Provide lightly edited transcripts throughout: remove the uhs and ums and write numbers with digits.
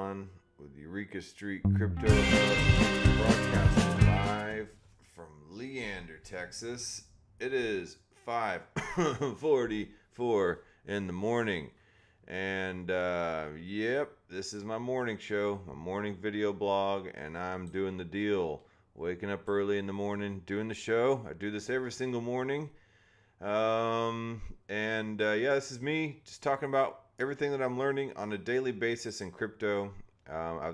on with Eureka Street Crypto broadcasting live from Leander, Texas. It is 5:44 in the morning. And yep, this is my morning show, my morning video blog, and I'm doing the deal. Waking up early in the morning, doing the show. I do this every single morning. Yeah, this is me just talking about everything that I'm learning on a daily basis in crypto. I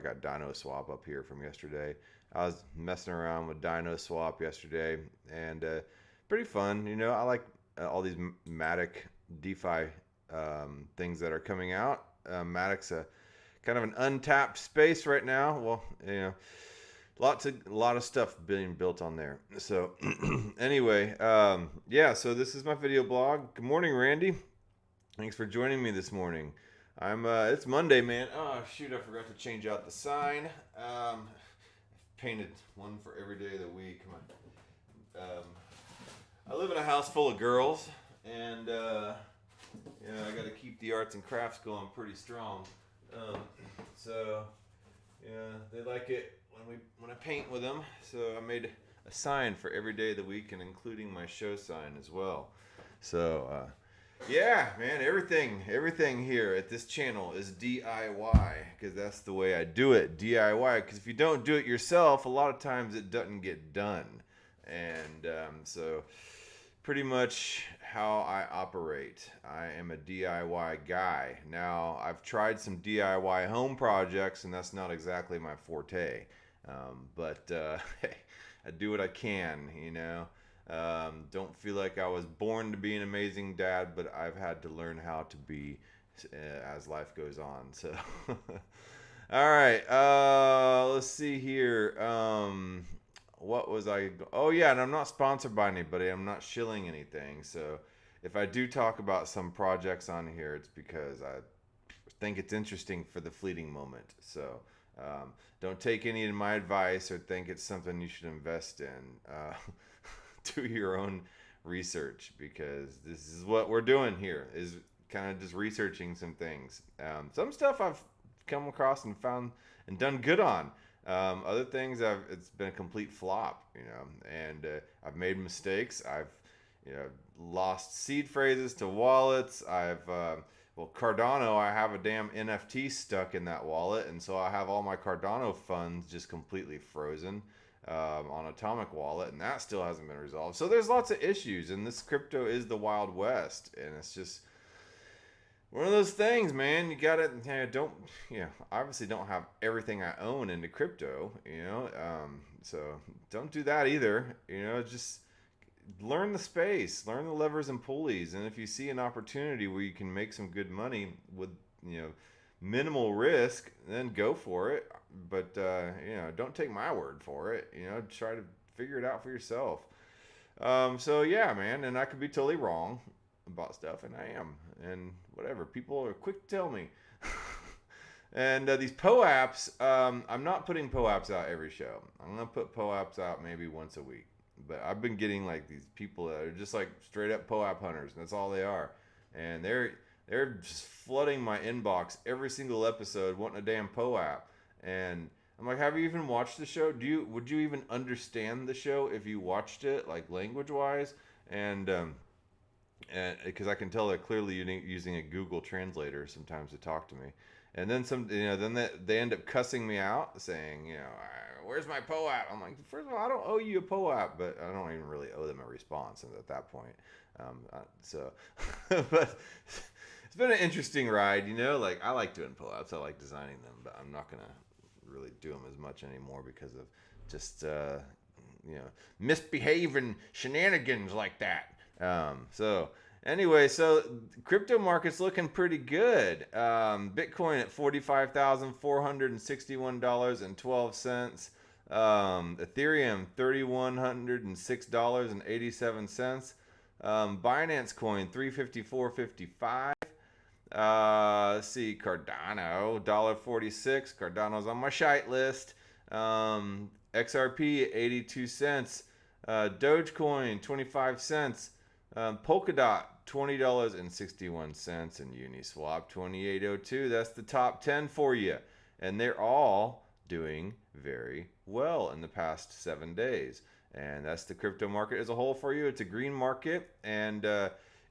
got Dino Swap up here from yesterday. I was messing around with Dino Swap yesterday, and pretty fun. You know, I like all these Matic DeFi things that are coming out. Matic's a kind of an untapped space right now. Well, you know, a lot of stuff being built on there. So anyway, so this is my video blog. Good morning, Randy. Thanks for joining me this morning. It's Monday, man. Oh shoot, I forgot to change out the sign. Painted one for every day of the week. I live in a house full of girls, and I got to keep the arts and crafts going pretty strong. They like it when I paint with them. So I made a sign for every day of the week, and including my show sign as well. So yeah, man, everything here at this channel is DIY, because that's the way I do it. DIY, because if you don't do it yourself, a lot of times it doesn't get done. And so pretty much how I operate. I am a DIY guy. Now, I've tried some DIY home projects, and that's not exactly my forte. Hey, I do what I can, you know. Don't feel like I was born to be an amazing dad, but I've had to learn how to be as life goes on. So, all right, let's see here. What was I? Oh yeah, and I'm not sponsored by anybody. I'm not shilling anything. So if I do talk about some projects on here, it's because I think it's interesting for the fleeting moment. So don't take any of my advice or think it's something you should invest in. Do your own research, because this is what we're doing here, is kind of just researching some things. Some stuff I've come across and found and done good on. Other things it's been a complete flop, you know, and I've made mistakes. I've lost seed phrases to wallets. Cardano, I have a damn NFT stuck in that wallet, and so I have all my Cardano funds just completely frozen on Atomic Wallet, and that still hasn't been resolved. So there's lots of issues, and this crypto is the Wild West, and it's just one of those things, man. You gotta, obviously don't have everything I own into crypto, so don't do that either. Just learn the space, learn the levers and pulleys, and if you see an opportunity where you can make some good money with, minimal risk, then go for it. But don't take my word for it. Try to figure it out for yourself. So yeah, man, and I could be totally wrong about stuff, and I am, and whatever. People are quick to tell me. And these POAPs, I'm not putting POAPs out every show. I'm gonna put POAPs out maybe once a week. But I've been getting like these people that are just like straight up POAP hunters, and that's all they are. And they're just flooding my inbox every single episode wanting a damn POAP. And I'm like, have you even watched the show? Would you even understand the show if you watched it, like language wise? And because I can tell they're clearly using a Google translator sometimes to talk to me. And then they end up cussing me out, saying, where's my POAP? I'm like, first of all, I don't owe you a POAP, but I don't even really owe them a response at that point. But it's been an interesting ride, like I like doing POAPs, I like designing them, but I'm not gonna really do them as much anymore because of just misbehaving shenanigans like that. Anyway, so crypto market's looking pretty good. Bitcoin at $45,461.12. Ethereum $3,106.87. Binance Coin $354.55. Let's see, Cardano $1.46. Cardano's on my shite list. XRP 82 cents. Dogecoin 25 cents. Polkadot, $20.61, and Uniswap, 2802. That's the top 10 for you. And they're all doing very well in the past 7 days. And that's the crypto market as a whole for you. It's a green market. And,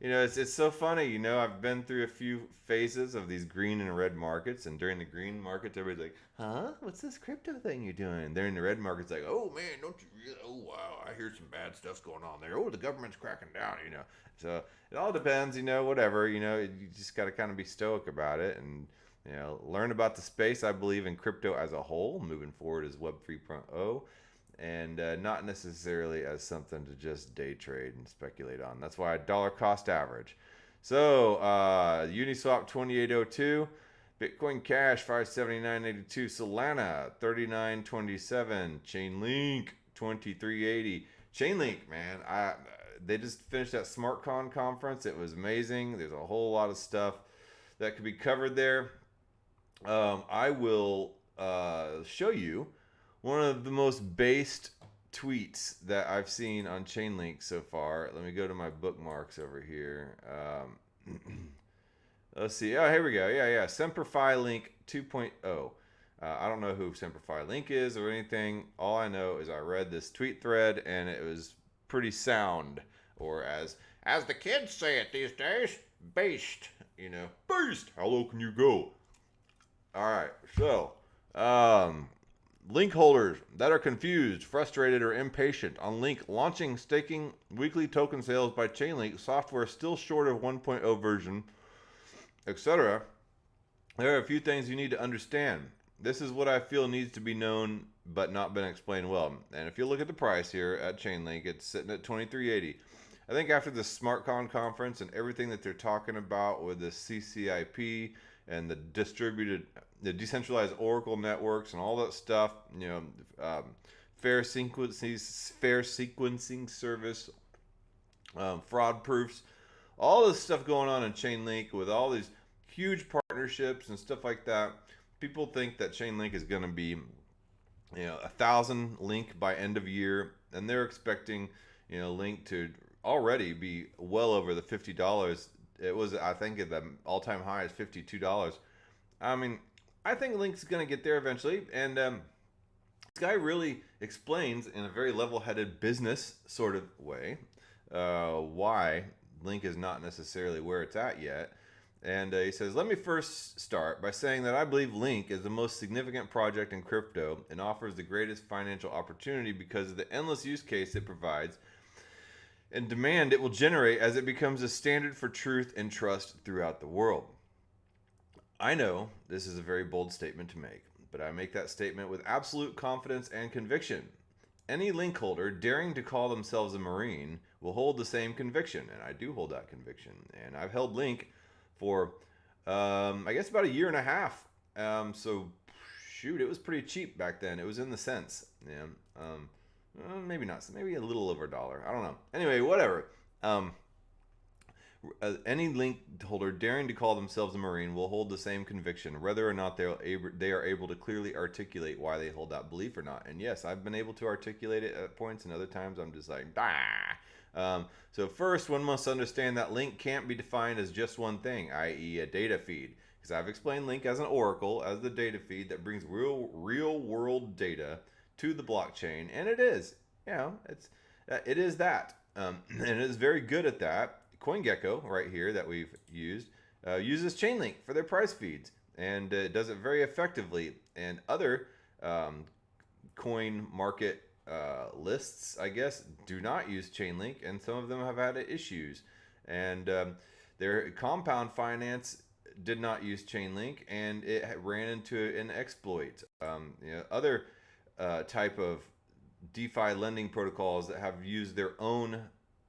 it's so funny. I've been through a few phases of these green and red markets. And during the green markets, everybody's like, huh? What's this crypto thing you're doing? During the red markets, like, oh, man, don't you, oh, wow, I hear some bad stuff's going on there. Oh, the government's cracking down, So it all depends, whatever, you just got to kind of be stoic about it and, learn about the space. I believe in crypto as a whole, moving forward as Web 3.0, and not necessarily as something to just day trade and speculate on. That's why I dollar cost average. So Uniswap 2802, Bitcoin Cash 579.82, Solana 39.27, Chainlink 23.80. Chainlink, man, they just finished that SmartCon conference. It was amazing. There's a whole lot of stuff that could be covered there. I will show you one of the most based tweets that I've seen on Chainlink so far. Let me go to my bookmarks over here. Let's see. Oh, here we go. Yeah. Semperfi Link 2.0. I don't know who Semperfi Link is or anything. All I know is I read this tweet thread and it was pretty sound, or as the kids say it these days, based. Based. How low can you go? All right. So, Link holders that are confused, frustrated, or impatient on Link launching staking weekly token sales by Chainlink, software still short of 1.0 version, etc. There are a few things you need to understand. This is what I feel needs to be known but not been explained well. And if you look at the price here at Chainlink, it's sitting at $23.80. I think after the SmartCon conference and everything that they're talking about with the CCIP and the decentralized Oracle networks and all that stuff, fair sequencing service, fraud proofs, all this stuff going on in Chainlink with all these huge partnerships and stuff like that. People think that Chainlink is going to be, 1,000 Link by end of year, and they're expecting, Link to already be well over the $50. It was, I think, at the all-time high is $52. I mean, I think Link's going to get there eventually, and this guy really explains in a very level-headed business sort of way why Link is not necessarily where it's at yet. And he says, let me first start by saying that I believe Link is the most significant project in crypto and offers the greatest financial opportunity because of the endless use case it provides and demand it will generate as it becomes a standard for truth and trust throughout the world. I know this is a very bold statement to make, but I make that statement with absolute confidence and conviction. Any Link holder daring to call themselves a Marine will hold the same conviction, and I do hold that conviction. And I've held Link for, I guess, about a year and a half. So, shoot, it was pretty cheap back then. It was in the cents. Yeah. Maybe not. Maybe a little over $1. I don't know. Anyway, whatever. Any Link holder daring to call themselves a Marine will hold the same conviction, whether or not they are able to clearly articulate why they hold that belief or not. And yes, I've been able to articulate it at points, and other times I'm just like, so first, one must understand that Link can't be defined as just one thing, i.e. a data feed. Because I've explained Link as an oracle, as the data feed that brings real world data to the blockchain, and it is. It is that. And it is very good at that. CoinGecko, right here, that we've used, uses Chainlink for their price feeds, and does it very effectively. And other coin market lists, I guess, do not use Chainlink, and some of them have had issues. And their Compound Finance did not use Chainlink, and it ran into an exploit. Other type of DeFi lending protocols that have used their own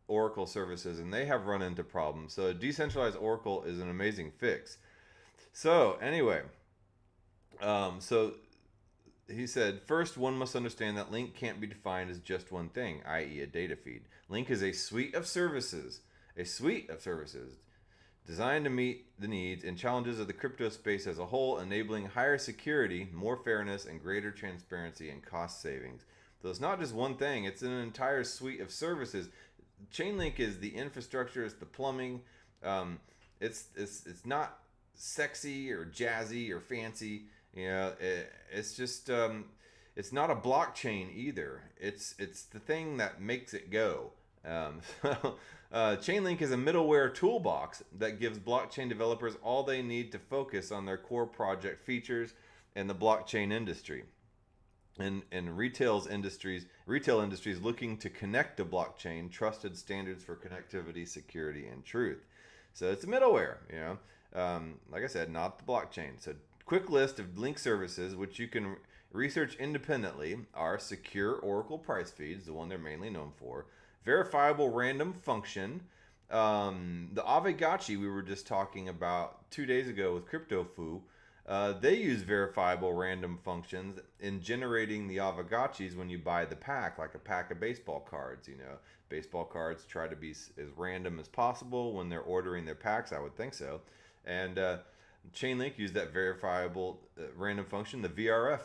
Oracle services, and they have run into problems. So decentralized Oracle is an amazing fix. So anyway, so he said, first, one must understand that Link can't be defined as just one thing, i.e. a data feed. Link is a suite of services designed to meet the needs and challenges of the crypto space as a whole, enabling higher security, more fairness, and greater transparency and cost savings. So it's not just one thing, it's an entire suite of services. Chainlink is the infrastructure, it's the plumbing. It's not sexy or jazzy or fancy. It's just it's not a blockchain either. It's the thing that makes it go. Chainlink is a middleware toolbox that gives blockchain developers all they need to focus on their core project features in the blockchain industry. And retail industries looking to connect to blockchain trusted standards for connectivity, security, and truth. So it's a middleware, like I said, not the blockchain. So quick list of link services which you can research independently are secure Oracle price feeds, the one they're mainly known for, verifiable random function, the Aavegotchi we were just talking about 2 days ago with CryptoFu. They use verifiable random functions in generating the Aavegotchis when you buy the pack, like a pack of baseball cards. Baseball cards try to be as random as possible when they're ordering their packs. I would think so. And Chainlink used that verifiable random function, the VRF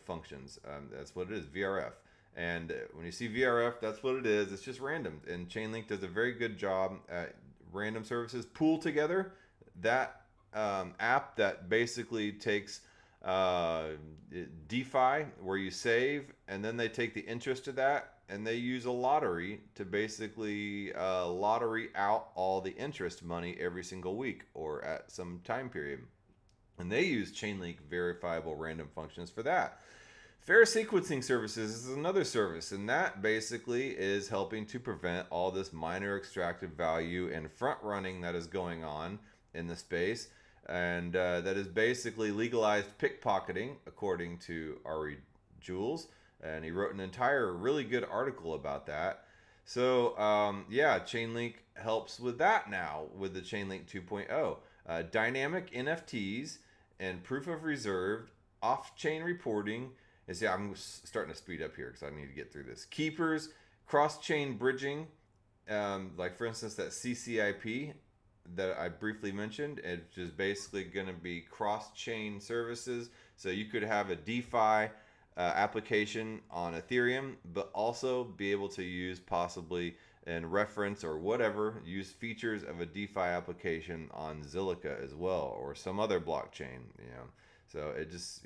functions. That's what it is, VRF. And when you see VRF, that's what it is. It's just random. And Chainlink does a very good job at random services pool together. That app that basically takes DeFi, where you save, and then they take the interest of that, and they use a lottery to basically lottery out all the interest money every single week or at some time period. And they use Chainlink verifiable random functions for that. Fair sequencing services is another service, and that basically is helping to prevent all this miner extracted value and front running that is going on in the space. And that is basically legalized pickpocketing, according to Ari Jules. And he wrote an entire really good article about that. So, Chainlink helps with that now with the Chainlink 2.0. Dynamic NFTs and proof of reserve, off-chain reporting. I'm starting to speed up here because I need to get through this. Keepers, cross-chain bridging, like for instance that CCIP that I briefly mentioned, it's just basically going to be cross-chain services. So you could have a DeFi application on Ethereum, but also be able to use possibly and reference or whatever, use features of a DeFi application on Zilliqa as well, or some other blockchain, So it just,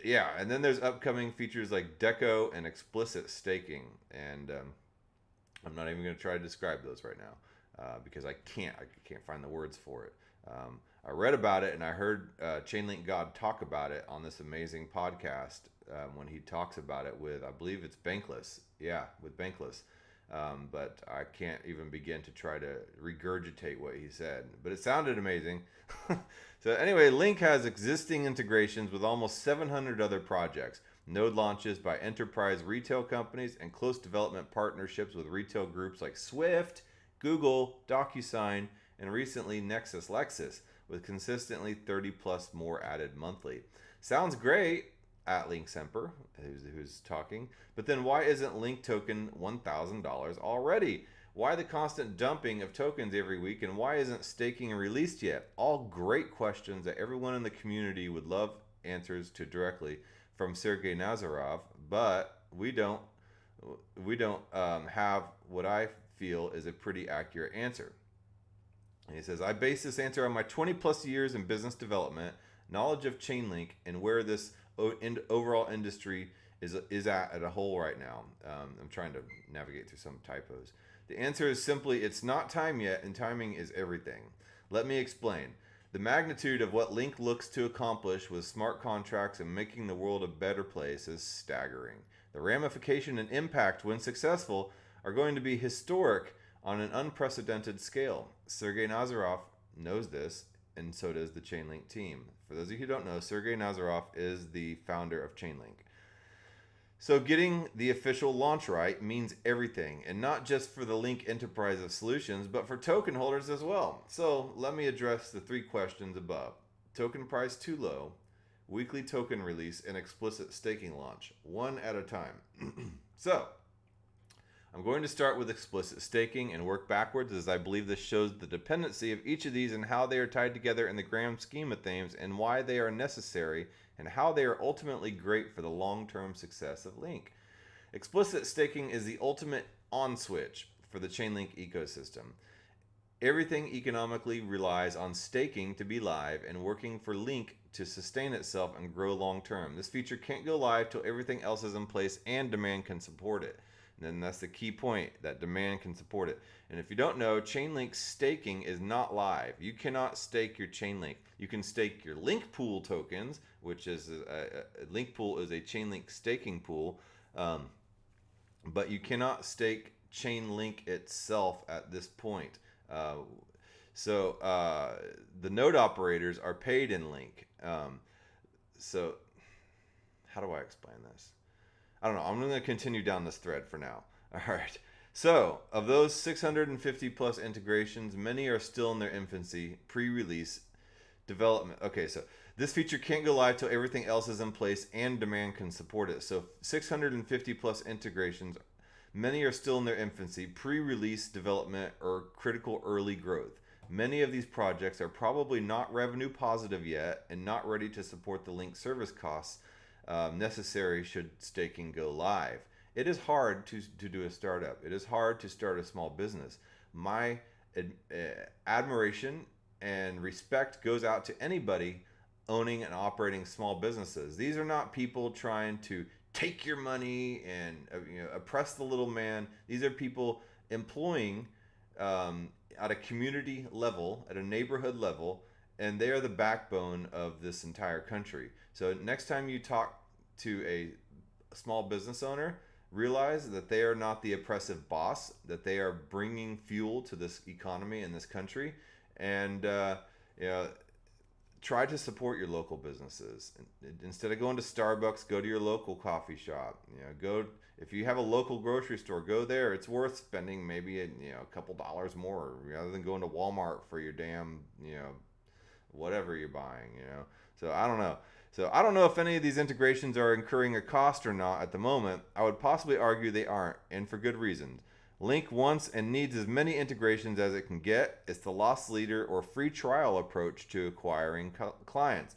and then there's upcoming features like Deco and explicit staking. And I'm not even going to try to describe those right now. Because I can't find the words for it. I read about it and I heard Chainlink God talk about it on this amazing podcast when he talks about it with, I believe it's Bankless. Yeah, with Bankless. But I can't even begin to try to regurgitate what he said. But it sounded amazing. So anyway, Link has existing integrations with almost 700 other projects. Node launches by enterprise retail companies and close development partnerships with retail groups like Swift, Google, DocuSign, and recently Nexus Lexus, with consistently 30 plus more added monthly. Sounds great at Link Semper, who's talking, but then why isn't Link token $1,000 already? Why the constant dumping of tokens every week, and why isn't staking released yet? All great questions that everyone in the community would love answers to directly from Sergey Nazarov, but we don't have what I feel is a pretty accurate answer. And he says, I base this answer on my 20 plus years in business development, knowledge of Chainlink, and where this overall industry is at a whole right now. I'm trying to navigate through some typos. The answer is simply, it's not time yet, and timing is everything. Let me explain. The magnitude of what Link looks to accomplish with smart contracts and making the world a better place is staggering. The ramification and impact, when successful, are going to be historic on an unprecedented scale. Sergey Nazarov knows this, and so does the Chainlink team. For those of you who don't know, Sergey Nazarov is the founder of Chainlink. So getting the official launch right means everything, and not just for the Link enterprise of solutions, but for token holders as well. So let me address the 3 questions above. Token price too low, weekly token release, and explicit staking launch, one at a time. So I'm going to start with explicit staking and work backwards, as I believe this shows the dependency of each of these and how they are tied together in the grand scheme of things, and why they are necessary, and how they are ultimately great for the long-term success of Link. Explicit staking is the ultimate on switch for the Chainlink ecosystem. Everything economically relies on staking to be live and working for Link to sustain itself and grow long term. This feature can't go live till everything else is in place and demand can support it. And then that's the key point, that demand can support it. And if you don't know, Chainlink staking is not live. You cannot stake your Chainlink. You can stake your Link Pool tokens, which is Link Pool is a Chainlink staking pool, but you cannot stake Chainlink itself at this point. So the node operators are paid in Link. So how do I explain this? I don't know. I'm going to continue down this thread for now. All right. So of those 650 plus integrations, many are still in their infancy, pre-release development. Okay, so this feature can't go live till everything else is in place and demand can support it. So 650 plus integrations, many are still in their infancy, pre-release development, or critical early growth. Many of these projects are probably not revenue positive yet and not ready to support the Link service costs necessary should staking go live. It is hard to do a startup. It is hard to start a small business. My admiration and respect goes out to anybody owning and operating small businesses. These are not people trying to take your money and oppress the little man. These are people employing at a community level, at a neighborhood level, and they are the backbone of this entire country. So next time you talk to a small business owner, realize that they are not the oppressive boss, that they are bringing fuel to this economy in this country, and try to support your local businesses. Instead of going to Starbucks, go to your local coffee shop. Go if you have a local grocery store, go there. It's worth spending maybe a couple dollars more rather than going to Walmart for your damn whatever you're buying. So I don't know. So I don't know if any of these integrations are incurring a cost or not at the moment. I would possibly argue they aren't, and for good reasons. Link wants and needs as many integrations as it can get. It's the loss leader or free trial approach to acquiring clients.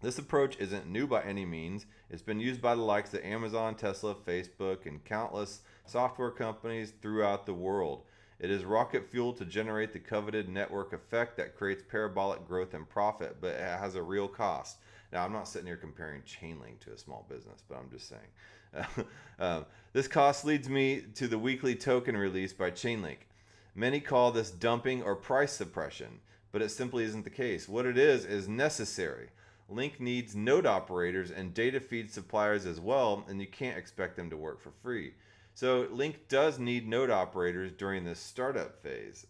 This approach isn't new by any means. It's been used by the likes of Amazon, Tesla, Facebook, and countless software companies throughout the world. It is rocket fuel to generate the coveted network effect that creates parabolic growth and profit, but it has a real cost. Now, I'm not sitting here comparing Chainlink to a small business, but I'm just saying. This cost leads me to the weekly token release by Chainlink. Many call this dumping or price suppression, but it simply isn't the case. What it is necessary. Link needs node operators and data feed suppliers as well, and you can't expect them to work for free. So Link does need node operators during this startup phase,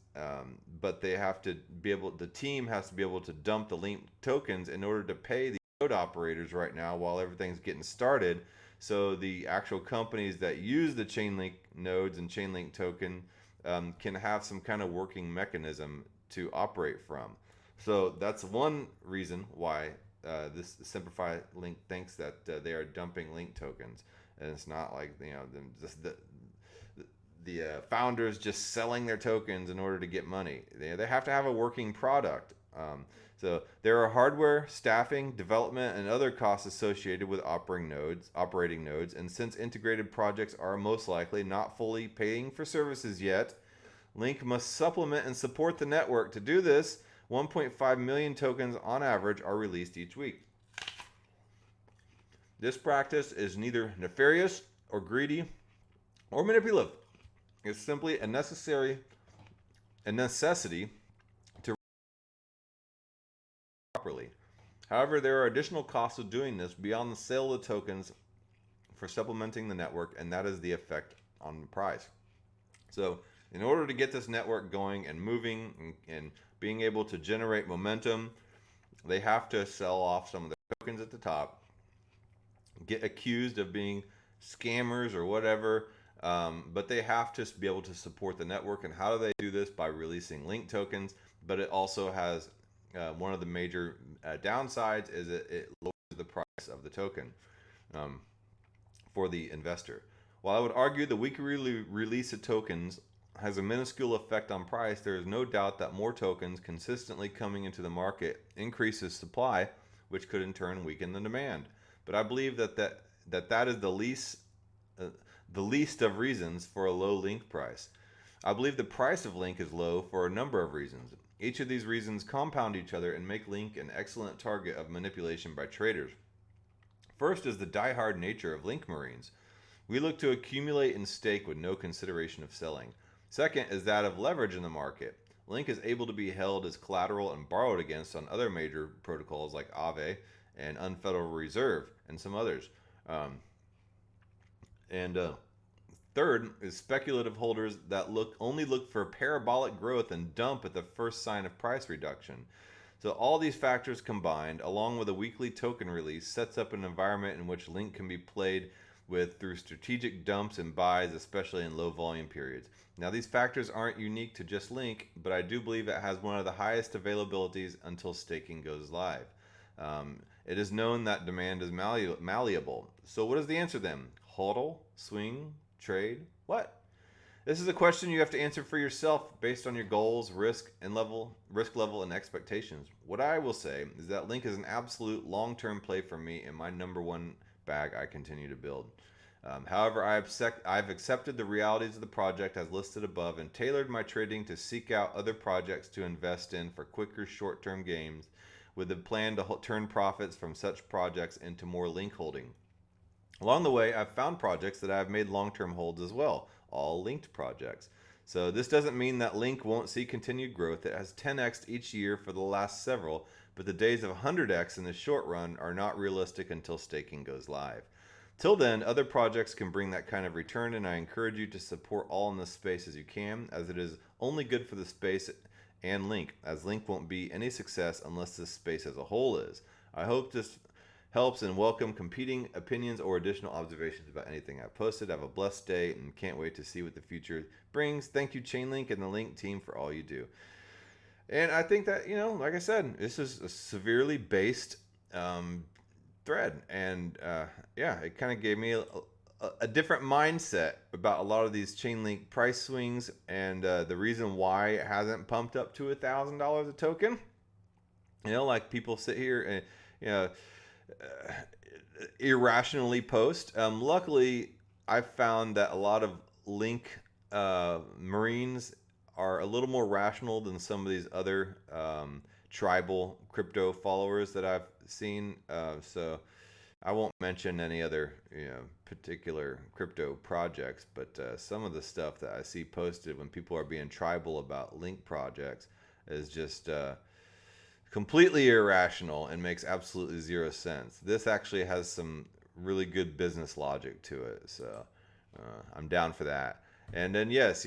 but they have to be able. The team has to be able to dump the Link tokens in order to pay the node operators right now while everything's getting started. So the actual companies that use the Chainlink nodes and Chainlink token can have some kind of working mechanism to operate from. So that's one reason why this Simplify Link thinks that they are dumping Link tokens. And it's not like the founders just selling their tokens in order to get money. They have to have a working product. So there are hardware, staffing, development, and other costs associated with operating nodes. And since integrated projects are most likely not fully paying for services yet, Link must supplement and support the network. To do this, 1.5 million tokens on average are released each week. This practice is neither nefarious or greedy or manipulative. It's simply a necessity to properly. However, there are additional costs of doing this beyond the sale of the tokens for supplementing the network, and that is the effect on the price. So in order to get this network going and moving and being able to generate momentum, they have to sell off some of the tokens at the top, get accused of being scammers or whatever, but they have to be able to support the network. And how do they do this? By releasing Link tokens, but it also has one of the major downsides is it lowers the price of the token for the investor. While I would argue the weekly release of tokens has a minuscule effect on price, there is no doubt that more tokens consistently coming into the market increases supply, which could in turn weaken the demand. But I believe that is the the least of reasons for a low Link price. I believe the price of Link is low for a number of reasons. Each of these reasons compound each other and make Link an excellent target of manipulation by traders. First is the die-hard nature of Link Marines. We look to accumulate and stake with no consideration of selling. Second is that of leverage in the market. Link is able to be held as collateral and borrowed against on other major protocols like Aave and Unfederal Reserve and some others. Third is speculative holders that only look for parabolic growth and dump at the first sign of price reduction. So all these factors combined, along with a weekly token release, sets up an environment in which Link can be played with through strategic dumps and buys, especially in low volume periods. Now these factors aren't unique to just Link, but I do believe it has one of the highest availabilities until staking goes live. It is known that demand is malleable. So what is the answer then? HODL? Swing? Trade? What? This is a question you have to answer for yourself based on your goals, risk level, and expectations. What I will say is that Link is an absolute long-term play for me and my number one bag I continue to build. However, I've accepted the realities of the project as listed above and tailored my trading to seek out other projects to invest in for quicker short-term gains with the plan to turn profits from such projects into more Link holding. Along the way, I've found projects that I've made long-term holds as well, all linked projects. So this doesn't mean that Link won't see continued growth. It has 10x'd each year for the last several, but the days of 100x in the short run are not realistic until staking goes live. Till then, other projects can bring that kind of return, and I encourage you to support all in this space as you can, as it is only good for the space and Link, as Link won't be any success unless this space as a whole is. I hope this helps and welcome competing opinions or additional observations about anything I've posted. Have a blessed day and can't wait to see what the future brings. Thank you, Chainlink and the Link team, for all you do. And I think that, like I said, this is a severely based thread. And it kind of gave me a different mindset about a lot of these Chainlink price swings and the reason why it hasn't pumped up to $1,000 a token. Like people sit here and, irrationally post. Luckily, I've found that a lot of Link Marines are a little more rational than some of these other tribal crypto followers that I've seen. So I won't mention any other particular crypto projects, but some of the stuff that I see posted when people are being tribal about Link projects is just completely irrational and makes absolutely zero sense. This actually has some really good business logic to it, so I'm down for that. And then yes,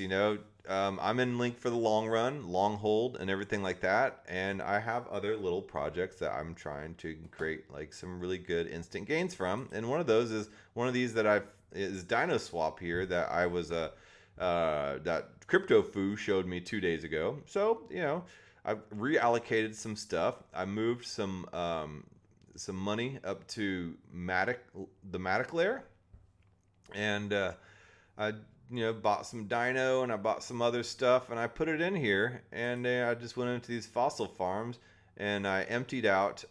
I'm in Link for the long run, long hold, and everything like that. And I have other little projects that I'm trying to create like some really good instant gains from. And one of those is one of these that is DinoSwap here that I was that CryptoFoo showed me 2 days ago. So I've reallocated some stuff. I moved some money up to the Matic layer, and I bought some Dino and I bought some other stuff and I put it in here, and I just went into these fossil farms and I emptied out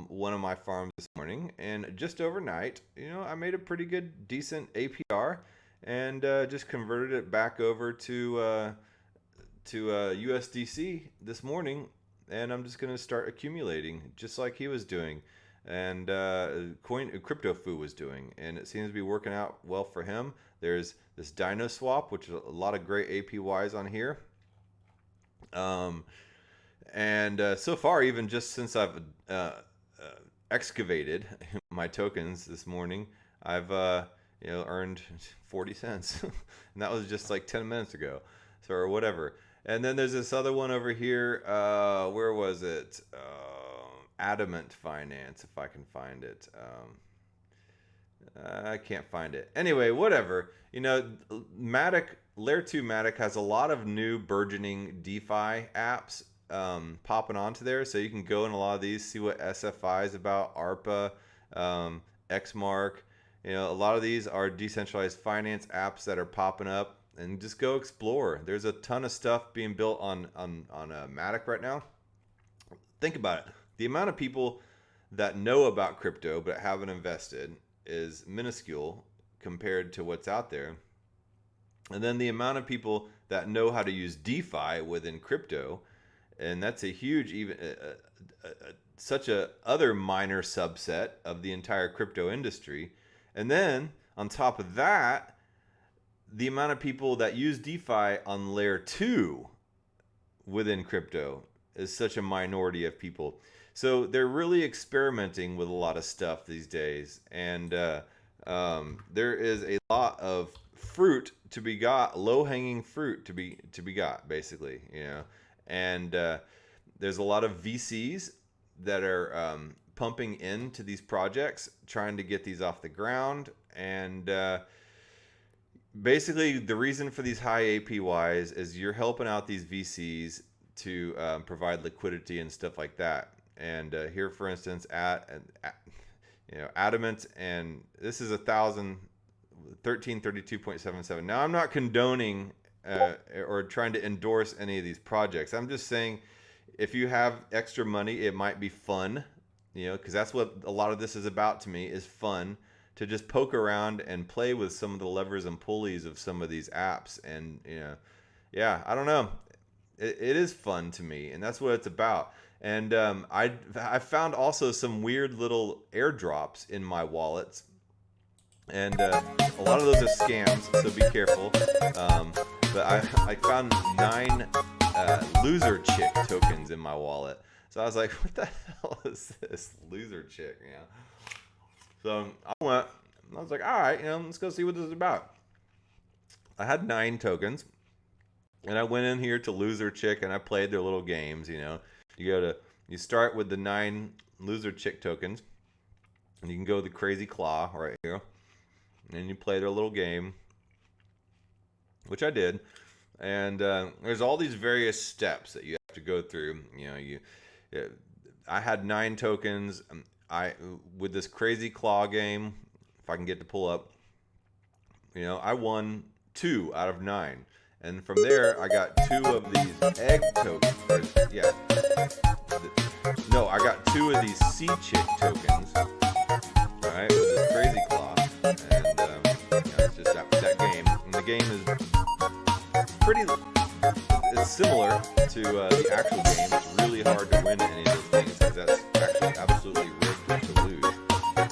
one of my farms this morning, and just overnight, I made a pretty good, decent APR, and just converted it back over to USDC this morning, and I'm just going to start accumulating just like he was doing and CryptoFoo was doing, and it seems to be working out well for him. There's this DinoSwap, which is a lot of great APYs on here, and so far, even just since I've excavated my tokens this morning, I've earned 40 cents and that was just like 10 minutes ago, so or whatever. And then there's this other one over here. Where was it? Adamant Finance, if I can find it. I can't find it. Anyway, whatever. Matic, Layer 2 Matic has a lot of new burgeoning DeFi apps popping onto there. So you can go in a lot of these, see what SFI is about, ARPA, Xmark. A lot of these are decentralized finance apps that are popping up. And just go explore. There's a ton of stuff being built on Matic right now. Think about it. The amount of people that know about crypto but haven't invested is minuscule compared to what's out there. And then the amount of people that know how to use DeFi within crypto, and that's a huge, even such a other minor subset of the entire crypto industry. And then on top of that, the amount of people that use DeFi on layer 2 within crypto is such a minority of people. So they're really experimenting with a lot of stuff these days, and there is a lot of fruit to be got, low-hanging fruit to be got, basically, And there's a lot of VCs that are pumping into these projects, trying to get these off the ground, and basically the reason for these high APYs is you're helping out these VCs to provide liquidity and stuff like that. And here, for instance, Adamant, and this is 1332.77. Now, I'm not condoning or trying to endorse any of these projects. I'm just saying, if you have extra money, it might be fun, because that's what a lot of this is about to me, is fun, to just poke around and play with some of the levers and pulleys of some of these apps. And, yeah, I don't know. It is fun to me, and that's what it's about. And I found also some weird little airdrops in my wallets, and a lot of those are scams, so be careful. But I found 9 loser chick tokens in my wallet, so I was like, what the hell is this loser chick? So I was like, all right, let's go see what this is about. I had 9 tokens, and I went in here to loser chick, and I played their little games. You start with the 9 loser chick tokens, and you can go the crazy claw right here, and you play their little game, which I did. And there's all these various steps that you have to go through. I had 9 tokens. With this crazy claw game, if I can get to pull up, I won 2 out of 9. And from there, I got 2 of these egg tokens. I got 2 of these sea chick tokens. All right, with this crazy claw, and it's just that game. And the game is it's similar to the actual game. It's really hard to win any of those things because that's actually absolutely rigged to lose.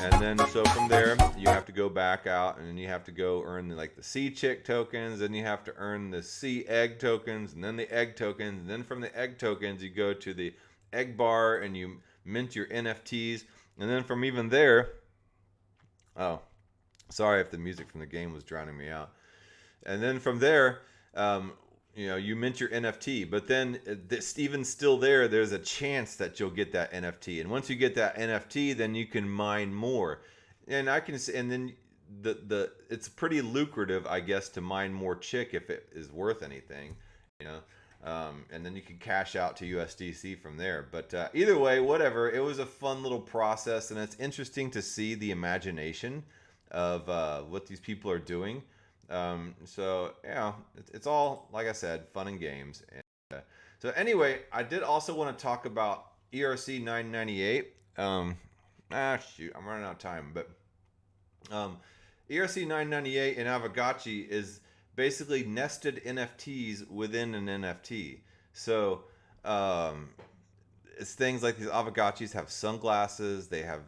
And then so from there, you have to go back out, and then you have to go earn the sea chick tokens, then you have to earn the sea egg tokens, and then the egg tokens, and then from the egg tokens you go to the egg bar and you mint your NFTs, and then from even there, sorry if the music from the game was drowning me out. And then from there, you mint your NFT, but then even still there's a chance that you'll get that NFT. And once you get that NFT, then you can mine more. And then it's pretty lucrative, I guess, to mine more chick if it is worth anything, and then you can cash out to USDC from there. But either way, whatever, it was a fun little process, and it's interesting to see the imagination of what these people are doing. So it's all, like I said, fun and games. And, so anyway, I did also want to talk about ERC-998. Shoot, I'm running out of time, but ERC-998 and Aavegotchi is basically nested NFTs within an NFT. So it's things like these Aavegotchis have sunglasses, they have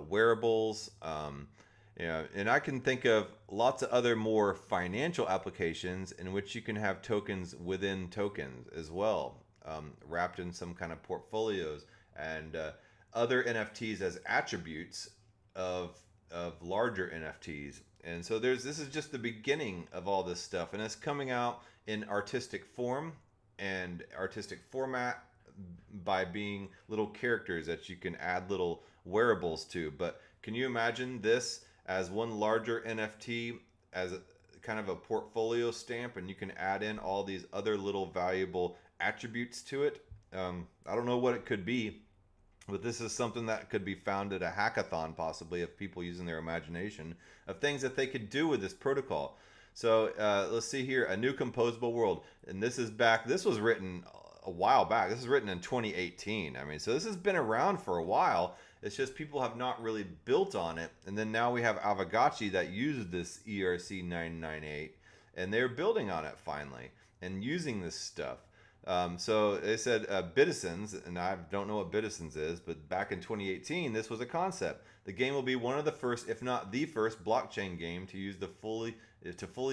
wearables, and I can think of lots of other more financial applications in which you can have tokens within tokens as well, wrapped in some kind of portfolios, and other NFTs as attributes of larger NFTs. And so this is just the beginning of all this stuff, and it's coming out in artistic form and artistic format by being little characters that you can add little wearables to. But can you imagine this as one larger NFT as a kind of a portfolio stamp, and you can add in all these other little valuable attributes to it? I don't know what it could be, but this is something that could be found at a hackathon, possibly, of people using their imagination of things that they could do with this protocol. So let's see here, a new composable world. And this was written a while back. This was written in 2018. I mean, so this has been around for a while. It's just people have not really built on it. And then now we have Aavegotchi that uses this ERC-998, and they're building on it finally and using this stuff. So they said Bittisons, and I don't know what Bittisons is, but back in 2018, this was a concept. The game will be one of the first, if not the first, blockchain game to fully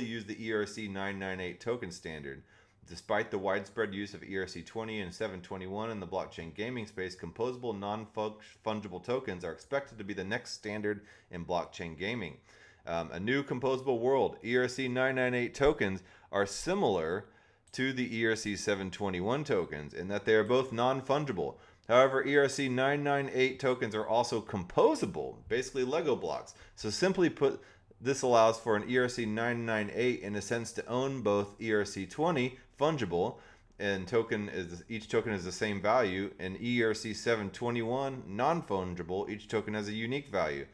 use the ERC-998 token standard. Despite the widespread use of ERC-20 and 721 in the blockchain gaming space, composable non-fungible tokens are expected to be the next standard in blockchain gaming. A new composable world. ERC-998 tokens are similar to the ERC-721 tokens in that they are both non-fungible. However, ERC-998 tokens are also composable, basically Lego blocks. So simply put, this allows for an ERC-998 in a sense to own both ERC-20 fungible, and each token is the same value, and ERC-721 non-fungible, each token has a unique value.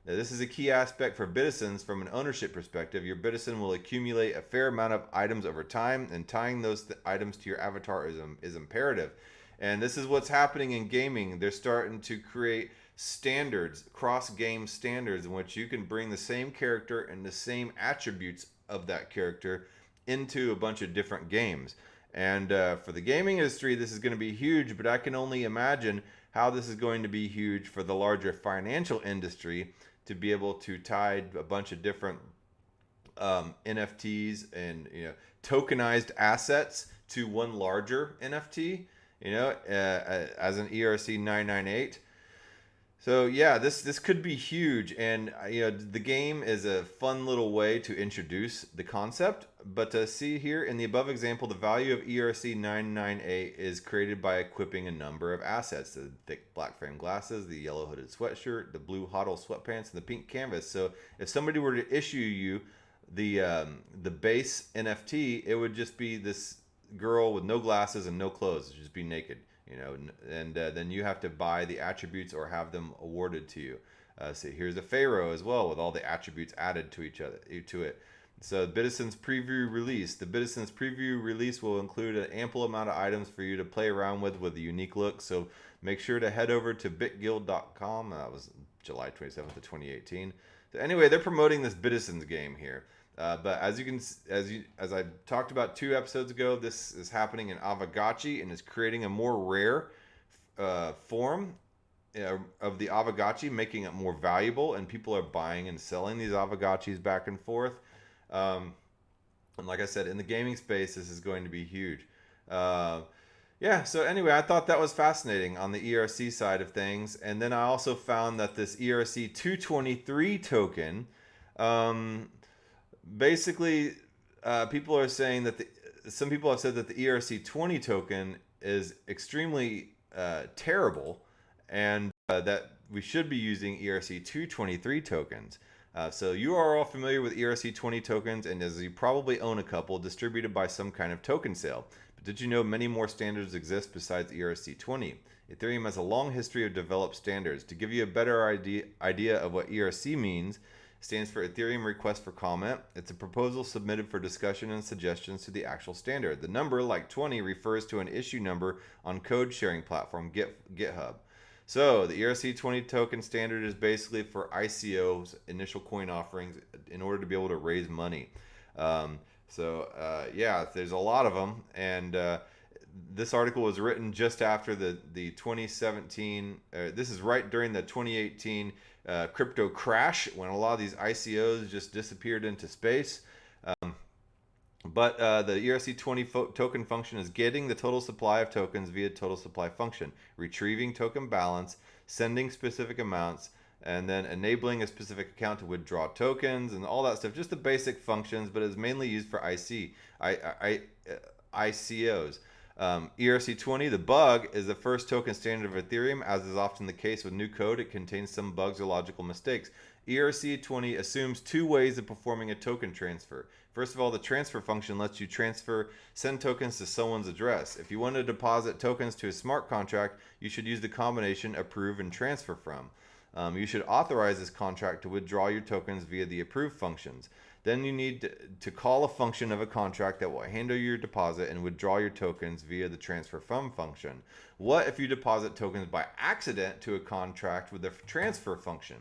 Now, this is a key aspect for Bittisons from an ownership perspective. Your Bittison will accumulate a fair amount of items over time, and tying those items to your avatar is imperative. And this is what's happening in gaming. They're starting to create standards, cross-game standards, in which you can bring the same character and the same attributes of that character into a bunch of different games. And for the gaming industry, this is going to be huge, but I can only imagine how this is going to be huge for the larger financial industry, to be able to tie a bunch of different NFTs and tokenized assets to one larger NFT, as an ERC-998. So yeah, this could be huge, and the game is a fun little way to introduce the concept. But to see here in the above example, the value of ERC-998 is created by equipping a number of assets: the thick black frame glasses, the yellow hooded sweatshirt, the blue HODL sweatpants, and the pink canvas. So if somebody were to issue you the base NFT, it would just be this girl with no glasses and no clothes. It'd just be naked. And then you have to buy the attributes or have them awarded to you. So here's a pharaoh as well with all the attributes added to it. So Bittison's preview release. The Bittison's preview release will include an ample amount of items for you to play around with a unique look. So make sure to head over to bitguild.com. That was July 27th of 2018. So anyway, they're promoting this Bittison's game here. But as I talked about 2 episodes ago, this is happening in Aavegotchi and is creating a more rare form of the Aavegotchi, making it more valuable, and people are buying and selling these Aavegotchis back and forth. And like I said, in the gaming space, this is going to be huge. Yeah, so anyway, I thought that was fascinating on the ERC side of things. And then I also found that this ERC-223 token, basically, people are saying that some people have said that the ERC-20 token is extremely terrible, and that we should be using ERC-223 tokens. So you are all familiar with ERC-20 tokens, and as you probably own a couple, distributed by some kind of token sale. But did you know many more standards exist besides ERC-20? Ethereum has a long history of developed standards. To give you a better idea of what ERC means, stands for Ethereum Request for Comment. It's a proposal submitted for discussion and suggestions to the actual standard. The number, like 20, refers to an issue number on code sharing platform GitHub. So the ERC-20 token standard is basically for ICOs, initial coin offerings, in order to be able to raise money. Yeah, there's a lot of them, and this article was written just after the 2017. This is right during the 2018 crypto crash, when a lot of these ICOs just disappeared into space. But the ERC-20 token function is getting the total supply of tokens via total supply function, retrieving token balance, sending specific amounts, and then enabling a specific account to withdraw tokens and all that stuff. Just the basic functions, but it's mainly used for ICOs. ERC-20, the bug, is the first token standard of Ethereum. As is often the case with new code, it contains some bugs or logical mistakes. ERC-20 assumes 2 ways of performing a token transfer. First of all, the transfer function lets you send tokens to someone's address. If you want to deposit tokens to a smart contract, you should use the combination approve and transfer from. you should authorize this contract to withdraw your tokens via the approve functions. Then you need to call a function of a contract that will handle your deposit and withdraw your tokens via the transfer from function. What if you deposit tokens by accident to a contract with the transfer function?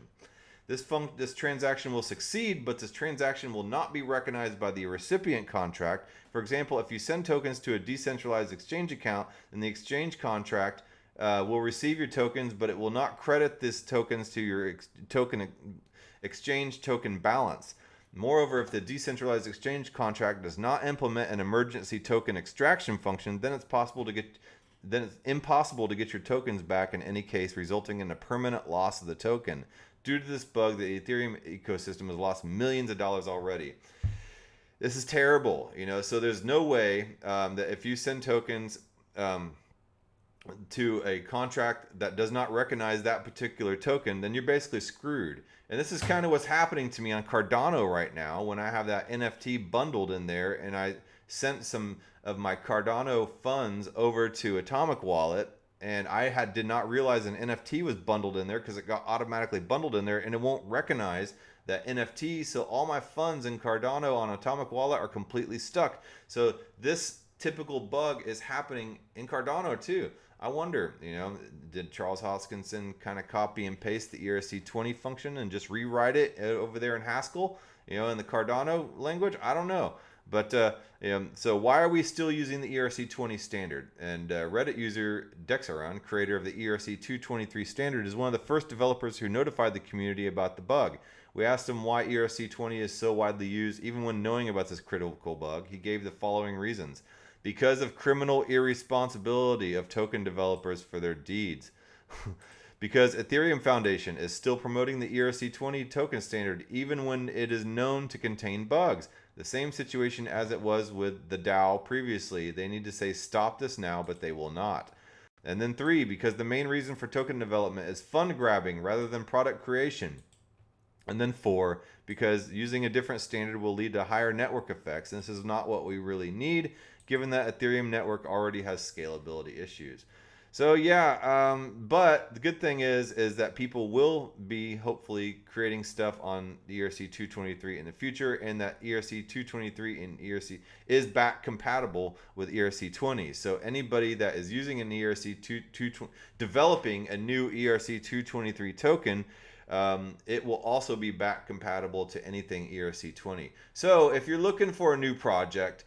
This transaction will succeed, but this transaction will not be recognized by the recipient contract. For example, if you send tokens to a decentralized exchange account, then the exchange contract will receive your tokens, but it will not credit this tokens to your exchange token balance. Moreover, if the decentralized exchange contract does not implement an emergency token extraction function, then it's impossible to get your tokens back in any case, resulting in a permanent loss of the token. Due to this bug, the Ethereum ecosystem has lost millions of dollars already. This is terrible, so there's no way that if you send tokens to a contract that does not recognize that particular token, then you're basically screwed. And this is kind of what's happening to me on Cardano right now when I have that NFT bundled in there, and I sent some of my Cardano funds over to Atomic Wallet, and I did not realize an NFT was bundled in there because it got automatically bundled in there, and it won't recognize that NFT. So all my funds in Cardano on Atomic Wallet are completely stuck. So this typical bug is happening in Cardano too. I wonder, did Charles Hoskinson kind of copy and paste the ERC-20 function and just rewrite it over there in Haskell, in the Cardano language? I don't know. But so why are we still using the ERC-20 standard? And Reddit user Dexaron, creator of the ERC-223 standard, is one of the first developers who notified the community about the bug. We asked him why ERC-20 is so widely used, even when knowing about this critical bug. He gave the following reasons. Because of criminal irresponsibility of token developers for their deeds. Because Ethereum Foundation is still promoting the ERC-20 token standard even when it is known to contain bugs. The same situation as it was with the DAO previously. They need to say stop this now, but they will not. And then 3, because the main reason for token development is fund grabbing rather than product creation. And then 4, because using a different standard will lead to higher network effects. And this is not what we really need, given that Ethereum network already has scalability issues. So yeah, but the good thing is that people will be hopefully creating stuff on the ERC-223 in the future, and that ERC-223 and ERC is back compatible with ERC-20. So anybody that is using an ERC-223, developing a new ERC-223 token, it will also be back compatible to anything ERC-20. So if you're looking for a new project,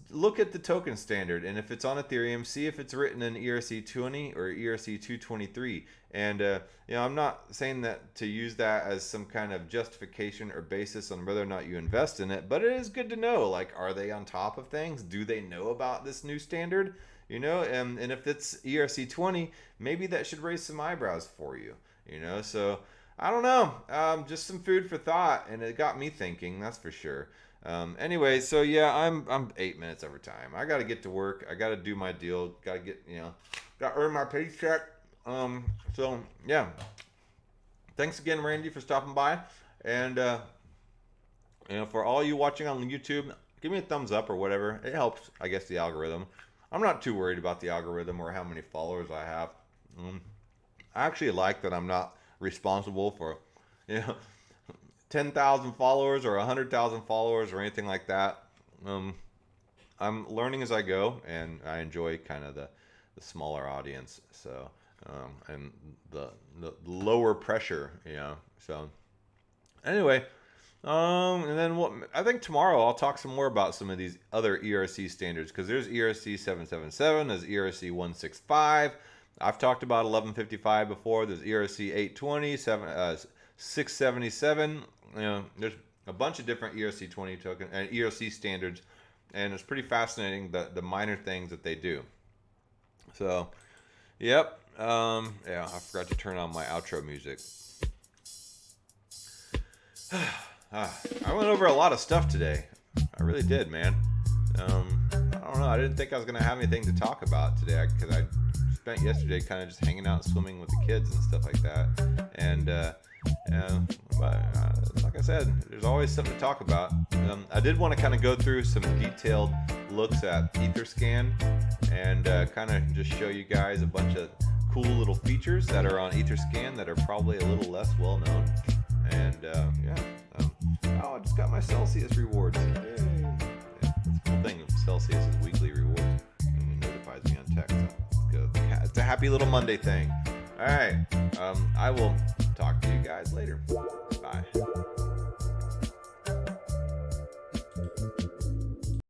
look at the token standard, and if it's on Ethereum, see if it's written in ERC-20 or ERC-223. And I'm not saying that to use that as some kind of justification or basis on whether or not you invest in it, but it is good to know, like, are they on top of things? Do they know about this new standard? And if it's ERC-20, maybe that should raise some eyebrows for you. So I don't know, just some food for thought, and it got me thinking, that's for sure. Anyway, so yeah, I'm 8 minutes over time. I got to get to work. I got to do my deal. Got to get, got to earn my paycheck. So yeah, thanks again, Randy, for stopping by. And, for all you watching on YouTube, give me a thumbs up or whatever. It helps, I guess, the algorithm. I'm not too worried about the algorithm or how many followers I have. I actually like that I'm not responsible for, 10,000 followers or 100,000 followers or anything like that. I'm learning as I go, and I enjoy kind of the smaller audience. So, and the lower pressure, So, anyway, and then I think tomorrow I'll talk some more about some of these other ERC standards, because there's ERC-777, there's ERC-165. I've talked about 1155 before. There's ERC-820, 677. There's a bunch of different ERC-20 token and ERC standards, and it's pretty fascinating the minor things that they do. So, yep. Yeah, I forgot to turn on my outro music. I went over a lot of stuff today. I really did, man. I don't know. I didn't think I was gonna have anything to talk about today, because I spent yesterday kind of just hanging out, swimming with the kids and stuff like that. And but like I said, there's always something to talk about. I did want to kind of go through some detailed looks at Etherscan and kind of just show you guys a bunch of cool little features that are on Etherscan that are probably a little less well known. And oh, I just got my Celsius rewards. Yay. Yeah, that's the cool thing of Celsius is weekly rewards. And it notifies me on text. So it's a happy little Monday thing. All right. I will talk to you guys later. Bye.